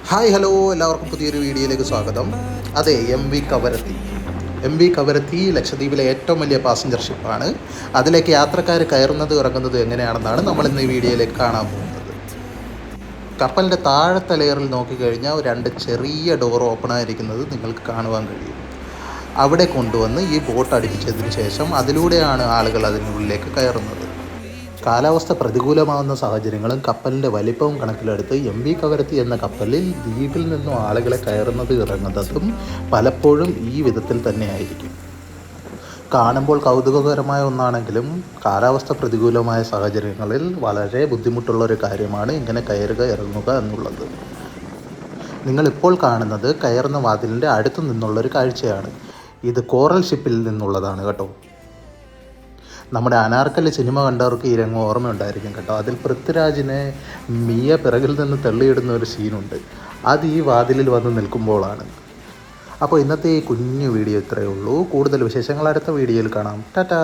Hi hello, എല്ലാവർക്കും പുതിയൊരു വീഡിയോയിലേക്ക് സ്വാഗതം. അതെ, എം വി കവരത്തി ലക്ഷദ്വീപിലെ ഏറ്റവും വലിയ പാസഞ്ചർ ഷിപ്പാണ്. അതിലേക്ക് യാത്രക്കാർ കയറുന്നത് ഇറങ്ങുന്നത് എങ്ങനെയാണെന്നാണ് നമ്മൾ ഇന്ന് ഈ വീഡിയോയിലേക്ക് കാണാൻ പോകുന്നത്. കപ്പലിൻ്റെ താഴത്തെ ലെയറിൽ നോക്കിക്കഴിഞ്ഞാൽ രണ്ട് ചെറിയ ഡോർ ഓപ്പൺ ആയിരിക്കുന്നത് നിങ്ങൾക്ക് കാണുവാൻ കഴിയും. അവിടെ കൊണ്ടുവന്ന് ഈ ബോട്ട് അടുപ്പിച്ചതിന് ശേഷം അതിലൂടെയാണ് ആളുകൾ അതിനുള്ളിലേക്ക് കയറുന്നത്. കാലാവസ്ഥ പ്രതികൂലമാകുന്ന സാഹചര്യങ്ങളും കപ്പലിൻ്റെ വലിപ്പവും കണക്കിലെടുത്ത് എം വി കവരത്തി എന്ന കപ്പലിൽ ദ്വീപിൽ നിന്നും ആളുകളെ കയറുന്നത് ഇറങ്ങുന്നതും പലപ്പോഴും ഈ വിധത്തിൽ തന്നെയായിരിക്കും. കാണുമ്പോൾ കൗതുകകരമായ ഒന്നാണെങ്കിലും കാലാവസ്ഥ പ്രതികൂലമായ സാഹചര്യങ്ങളിൽ വളരെ ബുദ്ധിമുട്ടുള്ളൊരു കാര്യമാണ് ഇങ്ങനെ കയറുക ഇറങ്ങുക എന്നുള്ളത്. നിങ്ങളിപ്പോൾ കാണുന്നത് കയറുന്ന വാതിലിൻ്റെ അടുത്തു നിന്നുള്ളൊരു കാഴ്ചയാണ്. ഇത് കോറൽ ഷിപ്പിൽ നിന്നുള്ളതാണ് കേട്ടോ. നമ്മുടെ അനാർക്കലി സിനിമ കണ്ടവർക്ക് ഈ രംഗം ഓർമ്മയുണ്ടായിരിക്കും കേട്ടോ. അതിൽ പൃഥ്വിരാജിനെ മിയ പിറകിൽ നിന്ന് തള്ളിയിടുന്ന ഒരു സീനുണ്ട്. അത് ഈ വാതിലിൽ വന്ന് നിൽക്കുമ്പോഴാണ്. അപ്പോൾ ഇന്നത്തെ ഈ കുഞ്ഞു വീഡിയോ ഇത്രയേ ഉള്ളൂ. കൂടുതൽ വിശേഷങ്ങൾ അടുത്ത വീഡിയോയിൽ കാണാം. ടാറ്റാ.